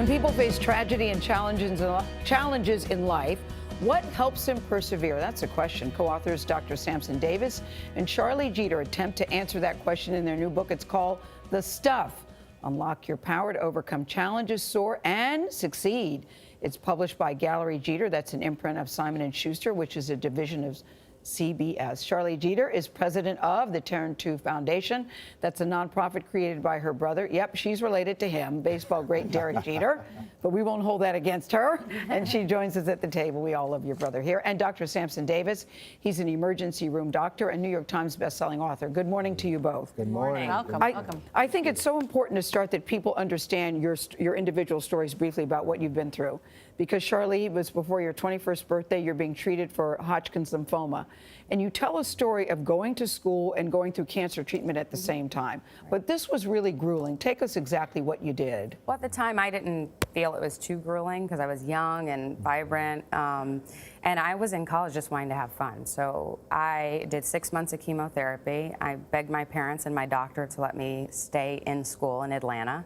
When people face tragedy and challenges in life, what helps them persevere? That's a question. Co-authors Dr. Sampson Davis and Charlie Jeter attempt to answer that question in their new book. It's called The Stuff. Unlock your power to overcome challenges, soar, and succeed. It's published by Gallery Jeter. That's an imprint of Simon & Schuster, which is a division of CBS. Charlie Jeter is president of the Tarrant II Foundation. That's a nonprofit created by her brother. Yep, she's related to him, baseball great Derek Jeter. But we won't hold that against her. And she joins us at the table. We all love your brother here. And Dr. Sampson Davis. He's an emergency room doctor and New York Times bestselling author. Good morning to you both. Good morning. Welcome. Welcome. I think it's so important to start that people understand your individual stories briefly about what you've been through. Because Charlie, it was before your 21st birthday, you're being treated for Hodgkin's lymphoma. And you tell a story of going to school and going through cancer treatment at the same time. But this was really grueling. Take us exactly what you did. Well, at the time, I didn't feel it was too grueling because I was young and vibrant. And I was in college just wanting to have fun. So I did 6 months of chemotherapy. I begged my parents and my doctor to let me stay in school in Atlanta.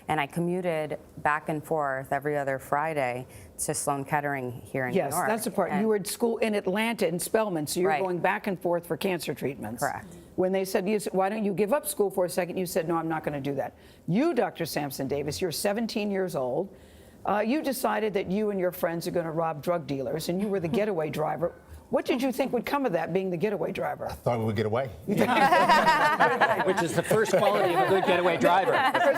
And I commuted back and forth every other Friday to Sloan Kettering here in New York. Yes, that's the part. You were at school in Atlanta, in Spelman, so you're going back and forth for cancer treatments. Correct. When they said, why don't you give up school for a second, you said, no, I'm not going to do that. You, Dr. Sampson Davis, you're 17 years old. You decided that you and your friends are going to rob drug dealers, and you were the getaway driver. What did you think would come of that, being the getaway driver? I thought we would get away. Which is the first quality of a good getaway driver.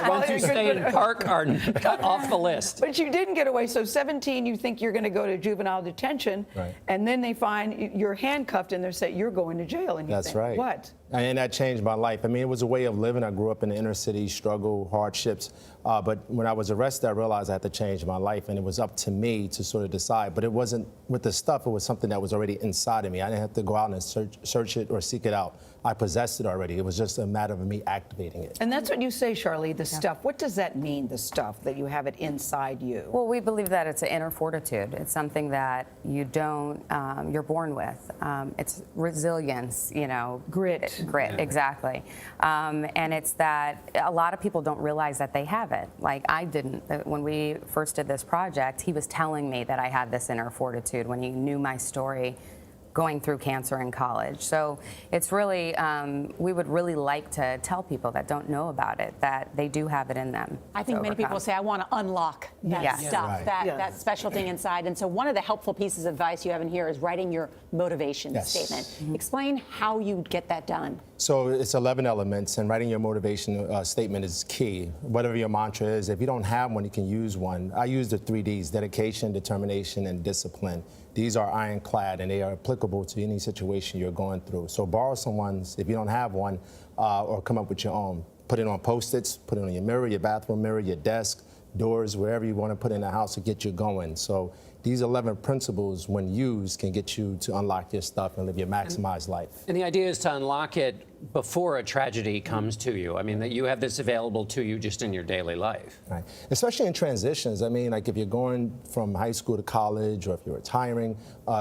Once you stay in park are cut off the list. But you didn't get away. So 17, you think you're going to go to juvenile detention, right. And then they find you're handcuffed and they say you're going to jail. And you That's think, right. What? And that changed my life. I mean, it was a way of living. I grew up in the inner city, struggle, hardships. But when I was arrested, I realized I had to change my life, and it was up to me to sort of decide. But it wasn't with the stuff. It was something that was already inside of me. I didn't have to go out and search it or seek it out. I possessed it already. It was just a matter of me activating it. And that's what you say, Charlie, the stuff. What does that mean, the stuff, that you have it inside you? Well, we believe that it's an inner fortitude. It's something that you don't, you're born with. It's resilience, you know. Grit. Grit, exactly. And it's that a lot of people don't realize that they have it. Like I didn't. When we first did this project, he was telling me that I had this inner fortitude when he knew my story going through cancer in college. So it's really, we would really like to tell people that don't know about it that they do have it in them. I think many people say, I want to unlock that stuff, that special thing inside. And so one of the helpful pieces of advice you have in here is writing your motivation statement. Explain how you get that done. So it's 11 elements, and writing your motivation statement is key. Whatever your mantra is, if you don't have one, you can use one. I use the 3 Ds, dedication, determination, and discipline. These are ironclad, and they are applicable to any situation you're going through. So borrow someone's, if you don't have one, or come up with your own. Put it on Post-its, put it on your mirror, your bathroom mirror, your desk, doors, wherever you want to put in the house to get you going. So these 11 principles, when used, can get you to unlock your stuff and live your maximized life. And the idea is to unlock it before a tragedy comes to you. I mean, that you have this available to you just in your daily life. Right. Especially in transitions. I mean, like if you're going from high school to college, or if you're retiring,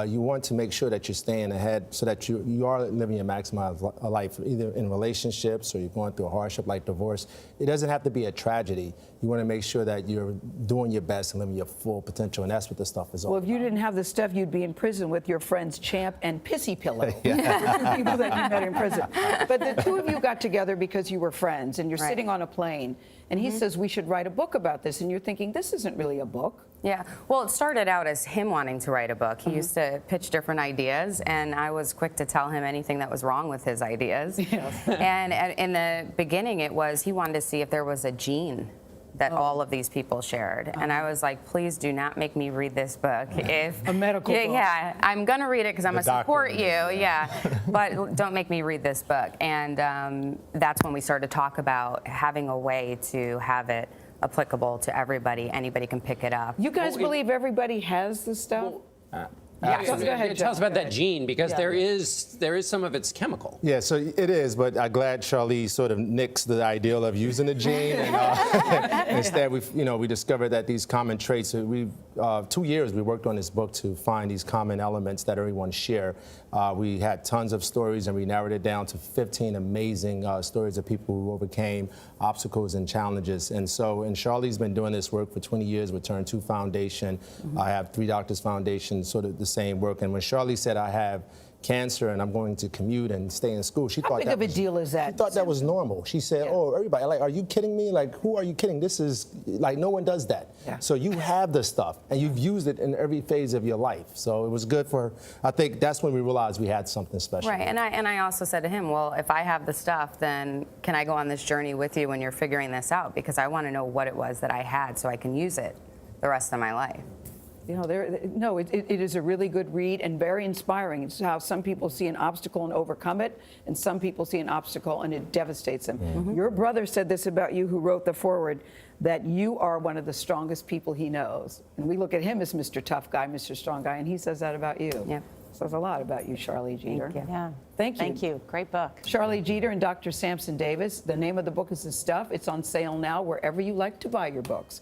you want to make sure that you're staying ahead so that you are living your maximized life, either in relationships or you're going through a hardship like divorce. It doesn't have to be a tragedy. You want to make sure that you're doing your best and living your full potential, and that's what this stuff is all about. Well, if you didn't have the stuff, you'd be in prison with your friends Champ and Pissy Pillow. Two people that you met in prison. But the two of you got together because you were friends, and you're sitting on a plane, and he says, we should write a book about this, and you're thinking, this isn't really a book. Yeah, well, it started out as him wanting to write a book. He used to pitch different ideas, and I was quick to tell him anything that was wrong with his ideas. And in the beginning, it was he wanted to see if there was a gene that all of these people shared. And I was like, please do not make me read this book. If a medical book. Yeah, I'm going to read it because I'm going to support you, but don't make me read this book. And that's when we started to talk about having a way to have it applicable to everybody. Anybody can pick it up. You guys believe everybody has this stuff? Yeah, go ahead, Tell us John. about that gene, because there is some of it's chemical. Yeah, so it is, but I'm glad Charlie sort of nixed the ideal of using the gene, and instead we discovered that these common traits. So 2 years we worked on this book to find these common elements that everyone share. We had tons of stories, and we narrowed it down to 15 amazing stories of people who overcame obstacles and challenges. And Charlie's been doing this work for 20 years with Turn 2 Foundation. I have 3 Doctors Foundation, sort of the same work. And when Charlie said, I have cancer and I'm going to commute and stay in school, she thought How big of a deal is that? She thought that was normal. She said, oh, everybody, like, are you kidding me? Like, who are you kidding? This is, like, no one does that. Yeah. So you have the stuff, and you've used it in every phase of your life. So it was good for, I think that's when we realized we had something special. Right, and I also said to him, well, if I have the stuff, then can I go on this journey with you when you're figuring this out? Because I want to know what it was that I had so I can use it the rest of my life. You know, it is a really good read and very inspiring. It's how some people see an obstacle and overcome it, and some people see an obstacle and it devastates them. Your brother said this about you, who wrote the foreword, that you are one of the strongest people he knows. And we look at him as Mr. Tough Guy, Mr. Strong Guy, and he says that about you. Yeah. Says a lot about you, Charlie Jeter. Thank you. Yeah. Thank you. Thank you. Great book. Charlie Jeter and Dr. Sampson Davis. The name of the book is The Stuff. It's on sale now wherever you like to buy your books.